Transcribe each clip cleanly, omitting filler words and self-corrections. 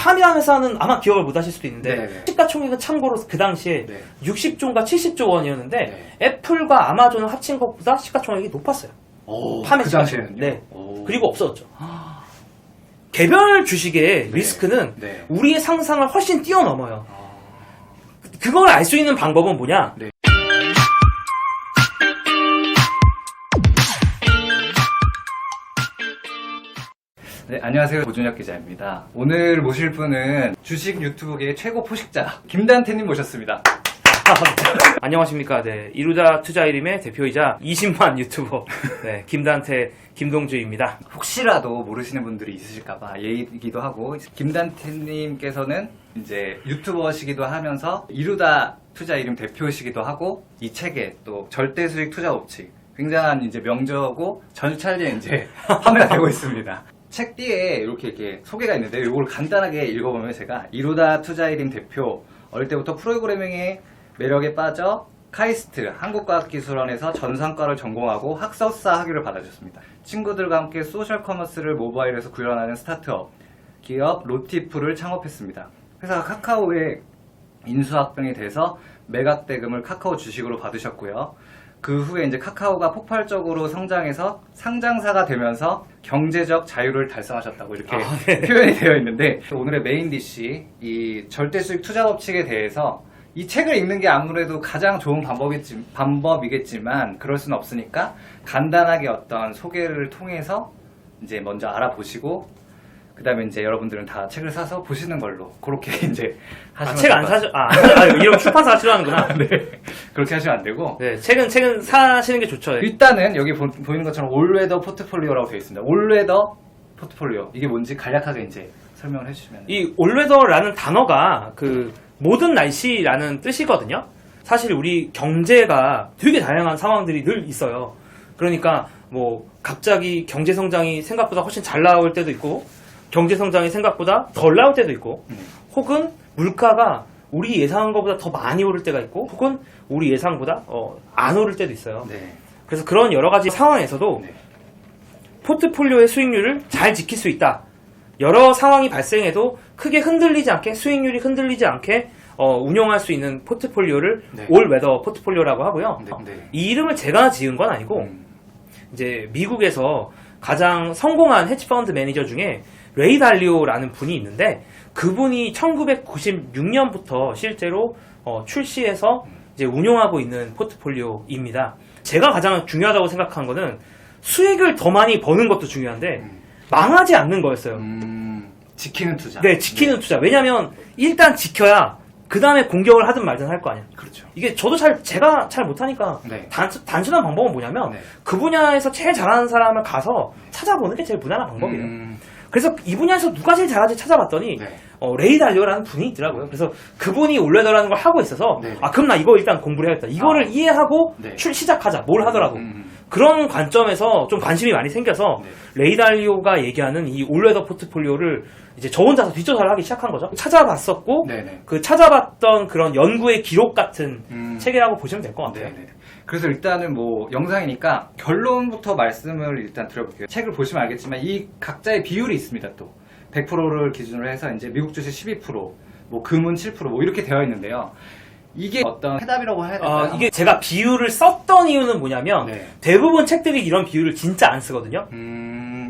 3이라는 회사는 아마 기억을 못 하실 수도 있는데 네네. 시가총액은 참고로 그 당시에 네. 60조인가 70조 원이었는데 네. 애플과 아마존을 합친 것보다 시가총액이 높았어요. 판매 그 시가총액. 당시에는요? 네. 오. 그리고 없어졌죠. 개별 주식의 네. 리스크는 네. 우리의 상상을 훨씬 뛰어넘어요. 그걸 알 수 있는 방법은 뭐냐? 네. 네, 안녕하세요. 고준혁 기자입니다. 오늘 모실 분은 주식 유튜브계의 최고 포식자 김단태님 모셨습니다. 안녕하십니까. 네. 이루다 투자 이름의 대표이자 20만 유튜버 네, 김단태 김동주입니다. 혹시라도 모르시는 분들이 있으실까봐 얘기기도 하고, 김단태님께서는 이제 유튜버시기도 하면서 이루다 투자 이름 대표시기도 하고, 이 책에 또 절대 수익 투자 법칙, 굉장한 이제 명저고 전찰제 이제 판매가 되고 있습니다. 책 뒤에 이렇게 소개가 있는데, 이걸 간단하게 읽어보면 제가 이루다 투자 이름 대표, 어릴 때부터 프로그래밍의 매력에 빠져 카이스트 한국과학기술원에서 전산과를 전공하고 학석사 학위를 받아줬습니다. 친구들과 함께 소셜 커머스를 모바일에서 구현하는 스타트업 기업 로티프를 창업했습니다. 회사가 카카오의 인수합병이 돼서 매각 대금을 카카오 주식으로 받으셨고요. 그 후에 이제 카카오가 폭발적으로 성장해서 상장사가 되면서 경제적 자유를 달성하셨다고 이렇게 네. 표현이 되어 있는데, 오늘의 메인 디시 이 절대 수익 투자 법칙에 대해서 이 책을 읽는 게 아무래도 가장 좋은 방법이겠지만 그럴 수는 없으니까 간단하게 어떤 소개를 통해서 이제 먼저 알아보시고, 그 다음에 이제 여러분들은 다 책을 사서 보시는 걸로 그렇게 이제 하시면 책 안 사죠? 이런 출판사가 싫어하는구나. 네, 그렇게 하시면 안 되고. 네, 책은 사시는 게 좋죠. 일단은 여기 보이는 것처럼 올웨더 포트폴리오라고 되어 있습니다. 올웨더 포트폴리오, 이게 뭔지 간략하게 이제 설명을 해주시면. 이 올웨더라는 단어가 그 모든 날씨라는 뜻이거든요. 사실 우리 경제가 되게 다양한 상황들이 늘 있어요. 그러니까 뭐 갑자기 경제 성장이 생각보다 훨씬 잘 나올 때도 있고, 경제 성장이 생각보다 덜 나올 때도 있고, 혹은 물가가 우리 예상한 것보다 더 많이 오를 때가 있고, 혹은 우리 예상보다 안 오를 때도 있어요. 네. 그래서 그런 여러 가지 상황에서도 네. 포트폴리오의 수익률을 잘 지킬 수 있다. 여러 상황이 발생해도 크게 흔들리지 않게, 수익률이 흔들리지 않게 운용할 수 있는 포트폴리오를 네. 올웨더 포트폴리오라고 하고요. 네, 네. 이 이름을 제가 지은 건 아니고 이제 미국에서 가장 성공한 헤지펀드 매니저 중에 레이 달리오라는 분이 있는데, 그분이 1996년부터 실제로 출시해서 이제 운용하고 있는 포트폴리오입니다. 제가 가장 중요하다고 생각한 거는 수익을 더 많이 버는 것도 중요한데 망하지 않는 거였어요. 지키는 투자. 네, 지키는 투자. 왜냐면 일단 지켜야 그 다음에 공격을 하든 말든 할 거 아니야. 그렇죠. 이게 제가 잘 못하니까 네. 단순한 방법은 뭐냐면 네. 그 분야에서 제일 잘하는 사람을 가서 찾아보는 게 제일 무난한 방법이에요. 그래서 이 분야에서 누가 제일 잘하지 찾아봤더니 네. 레이 달리오라는 분이 있더라고요. 그래서 그분이 올레더라는 걸 하고 있어서 네. 그럼 나 이거 일단 공부를 해야겠다. 이거를 이해하고 네. 시작하자. 뭘 하더라도. 그런 관점에서 좀 관심이 많이 생겨서 네. 레이 달리오가 얘기하는 이 올웨더 포트폴리오를 이제 저 혼자서 뒷조사를 하기 시작한 거죠. 찾아봤었고 네네. 그 찾아봤던 그런 연구의 기록 같은 책이라고 보시면 될 것 같아요. 네네. 그래서 일단은 뭐 영상이니까 결론부터 말씀을 일단 드려볼게요. 책을 보시면 알겠지만 이 각자의 비율이 있습니다. 또 100%를 기준으로 해서 이제 미국 주식 12%, 뭐 금은 7%, 뭐 이렇게 되어 있는데요. 이게 어떤 해답이라고 해야 될까요? 이게 제가 비율을 썼던 이유는 뭐냐면 네. 대부분 책들이 이런 비율을 진짜 안 쓰거든요.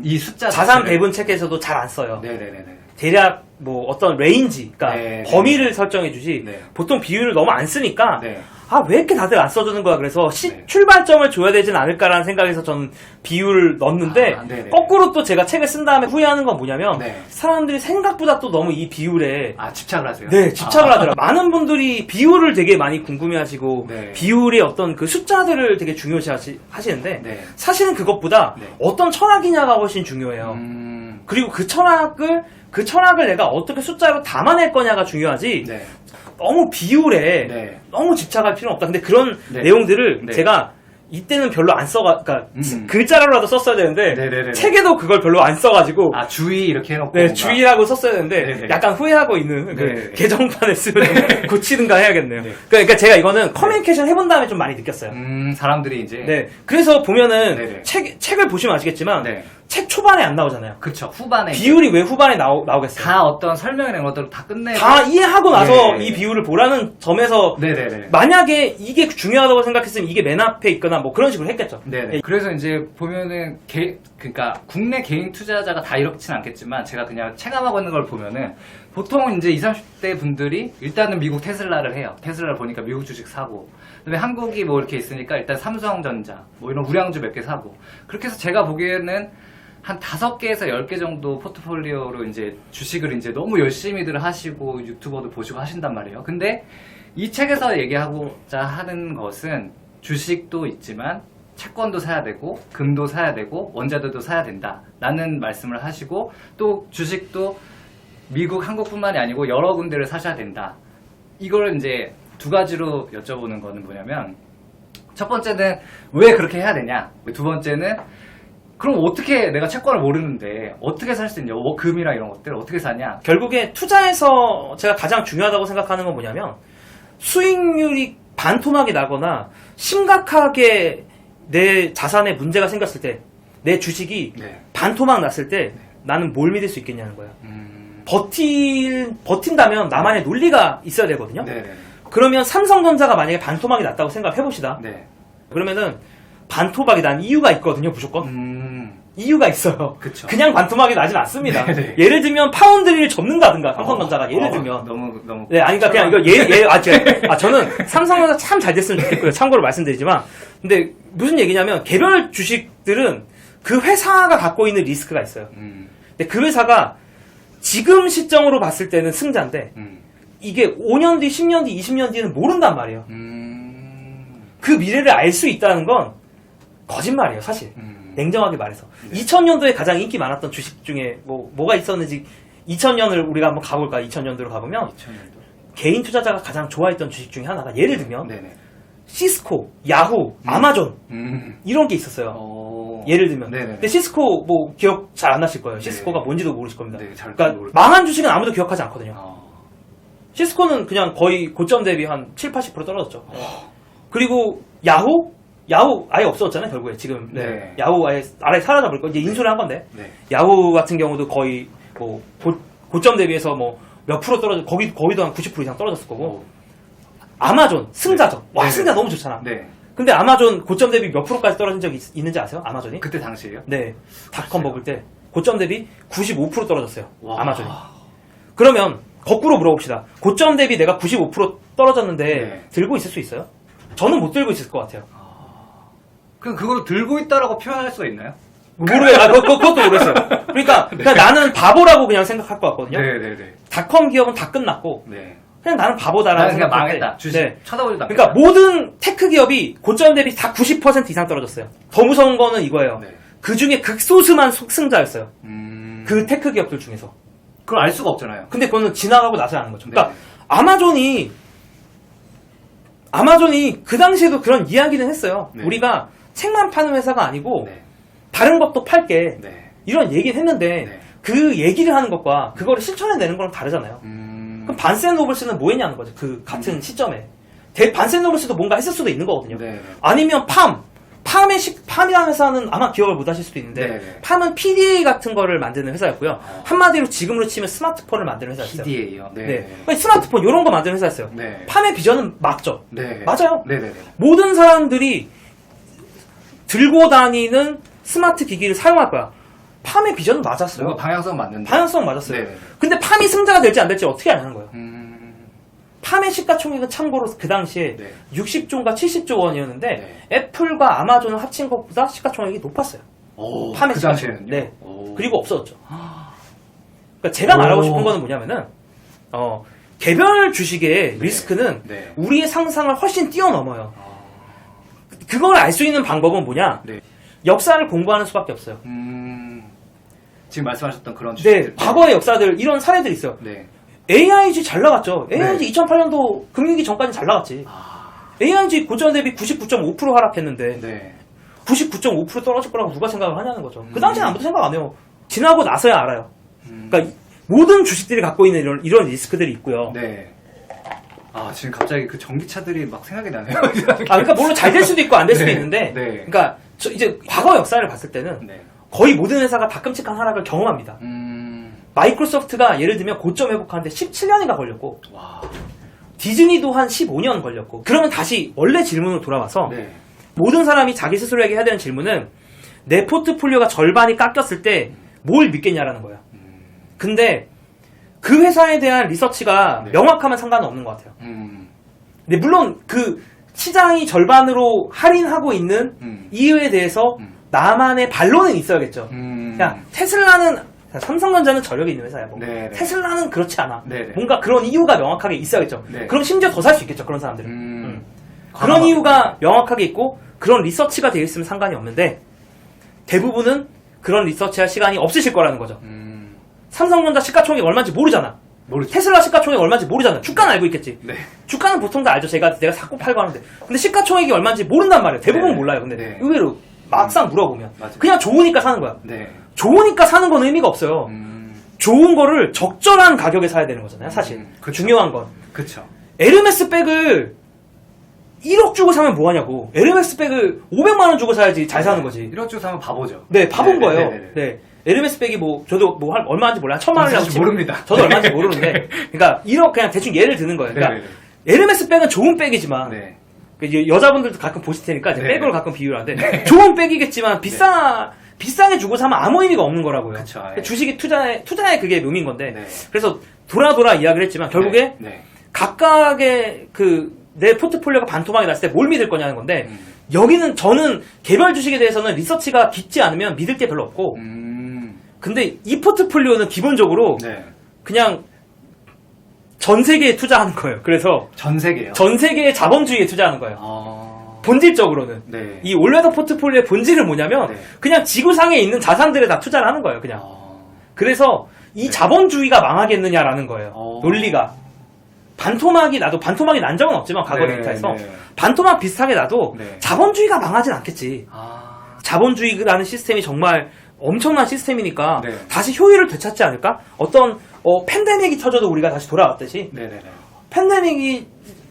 이 숫자 자산 자체를- 배분 책에서도 잘 안 써요. 네네네네. 대략 뭐 어떤 레인지, 그러니까 네, 범위를 설정해 주지 네. 보통 비율을 너무 안 쓰니까 네. 왜 이렇게 다들 안 써주는 거야. 그래서 네. 출발점을 줘야 되진 않을까라는 생각에서 저는 비율을 넣었는데 네네. 거꾸로 또 제가 책을 쓴 다음에 후회하는 건 뭐냐면 네. 사람들이 생각보다 또 너무 이 비율에 집착을 하세요? 네, 집착을 하더라고요. 많은 분들이 비율을 되게 많이 궁금해하시고 네. 비율의 어떤 그 숫자들을 되게 중요시 하시는데 네. 사실은 그것보다 네. 어떤 철학이냐가 훨씬 중요해요. 그리고 그 철학을 내가 어떻게 숫자로 담아낼 거냐가 중요하지 네. 너무 비율에 네. 너무 집착할 필요는 없다. 근데 그런 네. 내용들을 네. 제가 이때는 별로 안 그러니까 글자로라도 썼어야 되는데 네네네네. 책에도 그걸 별로 안 써가지고 주의 이렇게 해놓고 네, 주의라고 썼어야 되는데 네네. 약간 후회하고 있는 그 네네. 개정판을 쓰면 좀 고치든가 해야겠네요. 네. 그러니까 제가 이거는 커뮤니케이션 해본 다음에 좀 많이 느꼈어요. 사람들이 이제 네, 그래서 보면은 네네. 책을 보시면 아시겠지만 네. 책 초반에 안 나오잖아요. 그쵸. 후반에. 비율이 왜 후반에 나오겠어요? 다 어떤 설명이나 이런 것들을 다 끝내고. 다 이해하고 나서 네. 이 비율을 보라는 점에서 네네네. 만약에 이게 중요하다고 생각했으면 이게 맨 앞에 있거나 뭐 그런 식으로 했겠죠. 네네. 그래서 이제 보면은 그러니까 국내 개인 투자자가 다 이렇진 않겠지만 제가 그냥 체감하고 있는 걸 보면은 보통 이제 20, 30대 분들이 일단은 미국 테슬라를 해요. 테슬라를 보니까 미국 주식 사고, 그다음에 한국이 뭐 이렇게 있으니까 일단 삼성전자 뭐 이런 우량주 몇 개 사고, 그렇게 해서 제가 보기에는 한 5개에서 10개 정도 포트폴리오로 이제 주식을 이제 너무 열심히들 하시고 유튜버도 보시고 하신단 말이에요. 근데 이 책에서 얘기하고자 하는 것은 주식도 있지만 채권도 사야 되고 금도 사야 되고 원자재도 사야 된다 라는 말씀을 하시고, 또 주식도 미국, 한국뿐만이 아니고 여러 군데를 사셔야 된다. 이걸 이제 두 가지로 여쭤보는 거는 뭐냐면, 첫 번째는 왜 그렇게 해야 되냐, 두 번째는 그럼 어떻게, 내가 채권을 모르는데 어떻게 살 수 있냐, 금이랑 이런 것들 어떻게 사냐. 결국에 투자에서 제가 가장 중요하다고 생각하는 건 뭐냐면, 수익률이 반토막이 나거나 심각하게 내 자산에 문제가 생겼을 때, 내 주식이 네. 반토막 났을 때 나는 뭘 믿을 수 있겠냐는 거예요. 버틴다면 나만의 논리가 있어야 되거든요. 네네. 그러면 삼성전자가 만약에 반토막이 났다고 생각해 봅시다. 네. 그러면은 반토막이 난 이유가 있거든요, 무조건. 이유가 있어요. 그쵸. 그냥 반토막이 나진 않습니다. 네네. 예를 들면 파운드리를 접는다든가, 삼성전자가 예를 들면. 너무. 네, 아니, 그러니까 그냥 이거 저는 삼성전자 참 잘 됐으면 좋겠고요. 참고로 말씀드리지만. 근데 무슨 얘기냐면, 개별 주식들은 그 회사가 갖고 있는 리스크가 있어요. 근데 그 회사가 지금 시점으로 봤을 때는 승자인데, 이게 5년 뒤, 10년 뒤, 20년 뒤는 모른단 말이에요. 그 미래를 알 수 있다는 건 거짓말이에요, 사실. 냉정하게 말해서. 2000년도에 가장 인기 많았던 주식 중에 뭐가 있었는지 2000년을 우리가 한번 가볼까? 2000년도로 가보면 2000년도. 개인 투자자가 가장 좋아했던 주식 중에 하나가, 예를 들면 네네. 시스코, 야후, 아마존 이런 게 있었어요. 예를 들면. 네네네. 근데 시스코 뭐 기억 잘 안 나실 거예요. 시스코가 뭔지도 모르실 겁니다. 네, 잘 그러니까 모르겠어요. 망한 주식은 아무도 기억하지 않거든요. 시스코는 그냥 거의 고점 대비 한 7, 80% 떨어졌죠. 그리고 야후 아예 없어졌잖아요, 결국에. 지금. 네. 야후 아예 사라져버릴 거. 이제 인수를 한 건데. 네. 야후 같은 경우도 거의 뭐 고점 대비해서 뭐 몇 프로 거기도 한 90% 이상 떨어졌을 거고. 아마존 승자죠. 네. 와, 네. 승자 너무 좋잖아. 네. 근데 아마존 고점 대비 몇 프로까지 떨어진 적이 있는지 아세요? 아마존이? 그때 당시에요? 네. 닷컴 버블 때 고점 대비 95% 떨어졌어요. 와. 아마존이. 그러면 거꾸로 물어봅시다. 고점 대비 내가 95% 떨어졌는데 네. 들고 있을 수 있어요? 저는 못 들고 있을 것 같아요. 그걸 들고 있다라고 표현할 수가 있나요? 그것도 모르겠어요. 그러니까 나는 바보라고 그냥 생각할 것 같거든요. 네네네. 닷컴 기업은 다 끝났고 네. 그냥 나는 바보다라는 나는 그냥 생각할 때, 망했다. 주식 네. 쳐다보지도 않겠다. 그러니까 모든 테크 기업이 고점 대비 다 90% 이상 떨어졌어요. 더 무서운 거는 이거예요. 네. 그 중에 극소수만 승자였어요. 음... 그 테크 기업들 중에서. 그걸 알 수가 없잖아요. 근데 그거는 지나가고 나서 하는 거죠. 그러니까 네. 아마존이 그 당시에도 그런 이야기는 했어요. 네. 우리가 책만 파는 회사가 아니고 네. 다른 것도 팔게. 네. 이런 얘기는 했는데 네. 그 얘기를 하는 것과 그거를 실천해내는 거랑 다르잖아요. 그럼 반센 노블스는 뭐 했냐는 거죠. 그 같은 시점에. 반센 노블스도 뭔가 했을 수도 있는 거거든요. 네. 아니면 팜이라는 회사는 아마 기억을 못 하실 수도 있는데 네. 팜은 PDA 같은 거를 만드는 회사였고요. 한마디로 지금으로 치면 스마트폰을 만드는 회사였어요. PDA요. 네. 네. 그러니까 스마트폰 이런 거 만드는 회사였어요. 네. 팜의 비전은 맞죠. 네. 맞아요. 네네네. 모든 사람들이 들고 다니는 스마트 기기를 사용할 거야. 팜의 비전은 맞았어요. 뭔가 방향성 맞는데. 방향성 맞았어요. 네네. 근데 팜이 승자가 될지 안 될지 어떻게 아냐는 거예요. 음... 팜의 시가총액은 참고로 그 당시에 네. 60조인가 70조 원이었는데 네. 애플과 아마존을 합친 것보다 시가총액이 높았어요. 오, 팜의 그 시가총액. 당시에는요? 네. 오. 그리고 없어졌죠. 그러니까 제가 말하고 싶은 거는 뭐냐면은 개별 주식의 리스크는 네. 우리의 상상을 훨씬 뛰어넘어요. 그걸 알 수 있는 방법은 뭐냐? 네. 역사를 공부하는 수밖에 없어요. 지금 말씀하셨던 그런 네, 주식들. 과거의 역사들 이런 사례들이 있어요. 네. AIG 잘 나갔죠. AIG 네. 2008년도 금융위기 전까지 잘 나갔지. AIG 고점 대비 99.5% 하락했는데 네. 99.5% 떨어질 거라고 누가 생각을 하냐는 거죠. 그 당시에는 아무도 생각 안 해요. 지나고 나서야 알아요. 그러니까 모든 주식들이 갖고 있는 이런 리스크들이 있고요. 네. 아, 지금 갑자기 그 전기차들이 막 생각이 나네요. 그러니까 물론 잘 될 수도 있고 안 될 수도 네, 있는데, 네. 그러니까 이제 과거 역사를 봤을 때는 네. 거의 모든 회사가 다 끔찍한 하락을 경험합니다. 마이크로소프트가 예를 들면 고점 회복하는데 17년인가 걸렸고, 와. 디즈니도 한 15년 걸렸고. 그러면 다시 원래 질문으로 돌아와서 네. 모든 사람이 자기 스스로에게 해야 되는 질문은 내 포트폴리오가 절반이 깎였을 때 뭘 믿겠냐라는 거야. 근데 그 회사에 대한 리서치가 네. 명확하면 상관은 없는 것 같아요. 근데 물론 그 시장이 절반으로 할인하고 있는 이유에 대해서 나만의 반론은 있어야겠죠. 그냥 테슬라는, 삼성전자는 저력이 있는 회사야. 뭐. 네네. 테슬라는 그렇지 않아. 네네. 뭔가 그런 이유가 명확하게 있어야겠죠. 네. 그럼 심지어 더 살 수 있겠죠. 그런 사람들은. 그런 과감하게. 이유가 명확하게 있고 그런 리서치가 되어 있으면 상관이 없는데, 대부분은 그런 리서치할 시간이 없으실 거라는 거죠. 삼성전자 시가총액이 얼마인지 모르잖아. 모르죠. 테슬라 시가총액이 얼마인지 모르잖아. 주가는 알고 있겠지. 네. 주가는 보통 다 알죠. 내가 샀고 팔고 하는데. 근데 시가총액이 얼마인지 모른단 말이에요. 대부분 네. 몰라요. 근데 네. 의외로 막상 물어보면 맞아요. 그냥 좋으니까 사는 거야. 네. 좋으니까 사는 건 의미가 없어요. 좋은 거를 적절한 가격에 사야 되는 거잖아요. 사실. 그쵸. 중요한 건. 그쵸. 에르메스 백을 1억 주고 사면 뭐하냐고. 에르메스 백을 500만 원 주고 사야지 잘 사는 거지. 1억 주고 사면 바보죠. 네, 바본 네, 거예요. 네, 네, 네. 네. 에르메스 백이 뭐, 저도 뭐, 얼마인지 몰라요. 1,000만 원이라고 사실 치면. 모릅니다. 저도 얼마인지 모르는데. 그러니까, 1억 그냥 대충 예를 드는 거예요. 그러니까, 네, 네, 에르메스 백은 좋은 백이지만, 네. 이제 여자분들도 가끔 보실 테니까, 이제 네. 백으로 가끔 비유를 하는데, 좋은 백이겠지만, 비싸게 주고 사면 아무 의미가 없는 거라고요. 그쵸, 예. 주식이 투자의 그게 묘미인 건데, 네. 그래서 돌아 이야기를 했지만, 결국에, 네. 각각의 내 포트폴리오가 반토막이 났을 때 뭘 믿을 거냐는 건데, 여기는 저는 개별 주식에 대해서는 리서치가 깊지 않으면 믿을 게 별로 없고, 근데 이 포트폴리오는 기본적으로 네. 그냥 전 세계에 투자하는 거예요. 그래서 전 세계요. 전 세계의 자본주의에 투자하는 거예요. 본질적으로는. 네. 이 올웨더 포트폴리오의 본질은 뭐냐면 네. 그냥 지구상에 있는 자산들에 다 투자를 하는 거예요. 그냥. 그래서 이 네. 자본주의가 망하겠느냐라는 거예요. 어. 논리가. 반토막이 난 적은 없지만 과거 네, 데이터에서 네. 반토막 비슷하게 나도 네. 자본주의가 망하진 않겠지. 자본주의라는 시스템이 정말 엄청난 시스템이니까 네. 다시 효율을 되찾지 않을까? 어떤 팬데믹이 터져도 우리가 다시 돌아왔듯이 네네네. 팬데믹이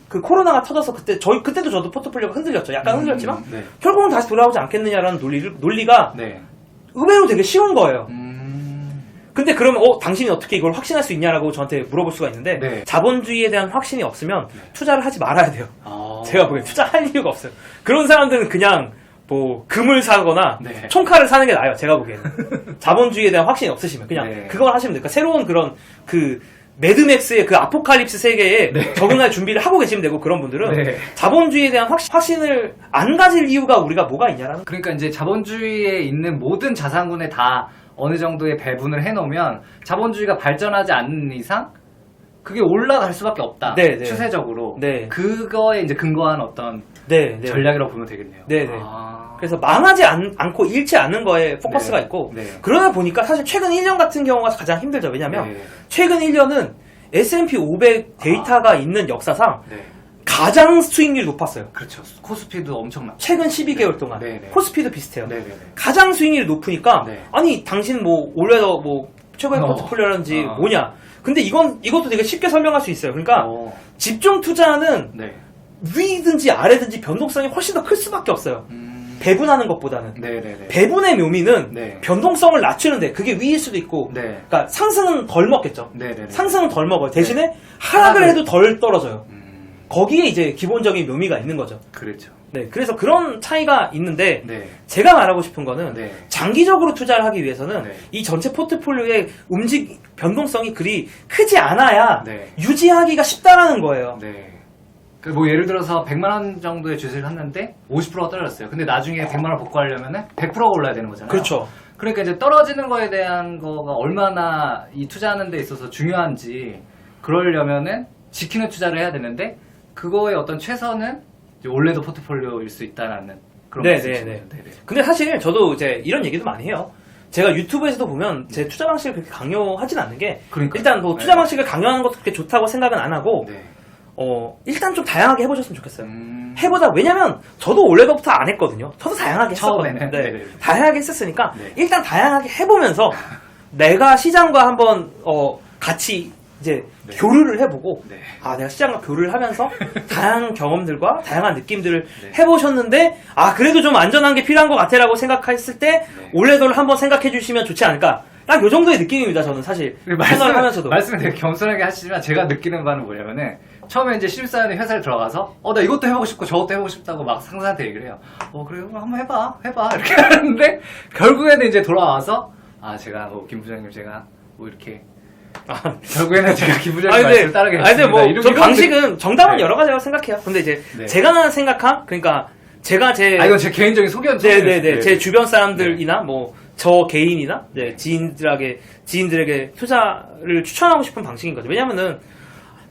그 코로나가 터져서 그때도 저도 포트폴리오가 흔들렸죠. 약간 흔들렸지만 네. 결국은 다시 돌아오지 않겠느냐라는 논리가 네. 의외로 되게 쉬운 거예요. 근데 그러면 당신이 어떻게 이걸 확신할 수 있냐라고 저한테 물어볼 수가 있는데 네. 자본주의에 대한 확신이 없으면 투자를 하지 말아야 돼요. 아. 제가 보기엔 투자할 이유가 없어요. 그런 사람들은 그냥 뭐 금을 사거나 네. 총칼을 사는 게 나아요. 제가 보기에는. 자본주의에 대한 확신이 없으시면 그냥 네. 그걸 하시면 돼요. 그러니까 새로운 그런 그 매드맥스의 그 아포칼립스 세계에 네. 적응할 준비를 하고 계시면 되고, 그런 분들은 네. 자본주의에 대한 확신을 안 가질 이유가 우리가 뭐가 있냐라는. 그러니까 이제 자본주의에 있는 모든 자산군에 다 어느 정도의 배분을 해놓으면 자본주의가 발전하지 않는 이상 그게 올라갈 수밖에 없다. 네, 네. 추세적으로. 네. 그거에 이제 근거한 어떤 네, 네. 전략이라고 보면 되겠네요. 네, 네. 아. 그래서 망하지 않고 잃지 않는 거에 포커스가 네. 있고, 네. 그러다 보니까 사실 최근 1년 같은 경우가 가장 힘들죠. 왜냐면 네. 최근 1년은 S&P 500 데이터가 있는 역사상 네. 가장 수익률이 높았어요. 그렇죠. 코스피도 엄청나. 최근 12개월 동안. 네, 네. 코스피도 비슷해요. 네네네. 가장 수익률이 높으니까, 네. 아니 당신 뭐 올해도 뭐 최고의 어. 포트폴리오라든지 어. 뭐냐. 근데 이것도 되게 쉽게 설명할 수 있어요. 그러니까 집중 투자는 네. 위든지 아래든지 변동성이 훨씬 더 클 수밖에 없어요. 배분하는 것보다는. 네네네. 배분의 묘미는 네. 변동성을 낮추는데, 그게 위일 수도 있고, 네. 그러니까 상승은 덜 먹겠죠. 네네네. 상승은 덜 먹어요. 대신에 하락을 해도 덜 떨어져요. 음. 거기에 이제 기본적인 묘미가 있는 거죠. 그렇죠. 네, 그래서 그런 차이가 있는데, 네. 제가 말하고 싶은 거는 네. 장기적으로 투자를 하기 위해서는 네. 이 전체 포트폴리오의 변동성이 그리 크지 않아야 네. 유지하기가 쉽다라는 거예요. 네. 그 뭐 예를 들어서 100만 원 정도의 주식을 샀는데 50%가 떨어졌어요. 근데 나중에 100만 원 복구하려면은 100%가 올라야 되는 거잖아요. 그렇죠. 그러니까 이제 떨어지는 거에 대한 거가 얼마나 이 투자하는 데 있어서 중요한지 그러려면은 지키는 투자를 해야 되는데, 그거의 어떤 최선은 이제 올해도 포트폴리오일 수 있다라는 그런 네, 말씀이시죠. 네, 네. 네네. 근데 사실 저도 이제 이런 얘기도 많이 해요. 제가 유튜브에서도 보면 제 투자 방식을 그렇게 강요하진 않는 게, 그러니까요. 일단 뭐 투자 방식을 강요하는 것도 그렇게 좋다고 생각은 안 하고, 네. 일단 좀 다양하게 해보셨으면 좋겠어요. 해보다 왜냐면 저도 원래부터 안 했거든요. 저도 다양하게 했었거든요. 처음에는? 네. 네네. 다양하게 했었으니까 네. 일단 다양하게 해보면서 내가 시장과 한번 같이 이제 네. 교류를 해보고 네. 아 내가 시장과 교류를 하면서 다양한 경험들과 다양한 느낌들을 네. 해보셨는데 아 그래도 좀 안전한 게 필요한 것 같아라고 생각했을 때 네. 올레도를 한번 생각해 주시면 좋지 않을까 딱 요 정도의 느낌입니다. 저는 사실 채널을 하면서도 말씀을 되게 겸손하게 하시지만 제가 느끼는 바는 뭐냐면은 처음에 이제 신입사원이 회사를 들어가서 나 이것도 해보고 싶고 저것도 해보고 싶다고 막 상사한테 얘기를 해요. 그래요? 한번 해봐 이렇게 하는데 결국에는 이제 돌아와서 제가 김 부장님 제가 이렇게 결국에는 제가 김 부장님 말씀을 따르겠습니다. 근데 뭐 저 방식은 정답은 네. 여러 가지라고 생각해요. 근데 이제 네. 제가 생각한 그러니까 제가 제 이건 제 개인적인 네네네 제 주변 사람들이나 뭐 저 개인이나 지인들에게 투자를 추천하고 싶은 방식인 거죠. 왜냐면은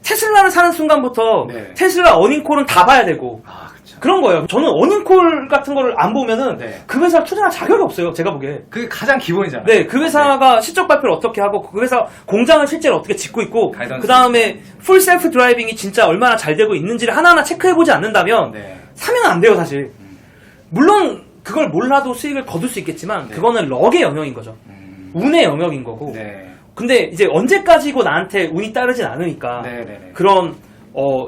테슬라를 사는 순간부터 네. 테슬라 어닝콜은 다 봐야 되고 그렇죠. 그런 거예요. 저는 어닝콜 같은 거를 안 보면은 네. 그 회사를 투자할 자격이 없어요. 제가 보기에. 그게 가장 기본이잖아요. 네, 그 회사가 실적 발표를 어떻게 하고 그 회사 공장을 실제로 어떻게 짓고 있고 가이던스. 그 다음에 풀 셀프 드라이빙이 진짜 얼마나 잘 되고 있는지를 하나하나 체크해보지 않는다면 네. 사면 안 돼요, 사실. 물론 그걸 몰라도 수익을 거둘 수 있겠지만 네. 그거는 럭의 영역인 거죠. 운의 영역인 거고. 네. 근데 이제 언제까지고 나한테 운이 따르진 않으니까 네네네. 그런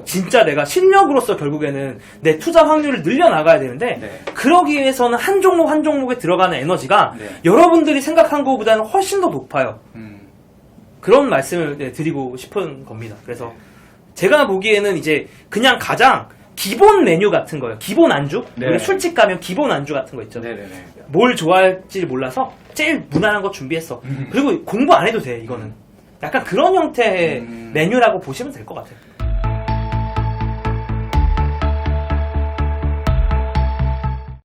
진짜 내가 실력으로서 결국에는 내 투자 확률을 늘려나가야 되는데 네. 그러기 위해서는 한 종목 한 종목에 들어가는 에너지가 네. 여러분들이 생각한 것보다는 훨씬 더 높아요. 음. 그런 말씀을 드리고 싶은 겁니다. 그래서 제가 보기에는 이제 그냥 가장 기본 메뉴 같은 거예요. 기본 안주? 네. 우리 술집 가면 기본 안주 같은 거 있죠. 네네네. 뭘 좋아할지 몰라서 제일 무난한 거 준비했어. 그리고 공부 안 해도 돼, 이거는. 약간 그런 형태의 메뉴라고 보시면 될 것 같아요.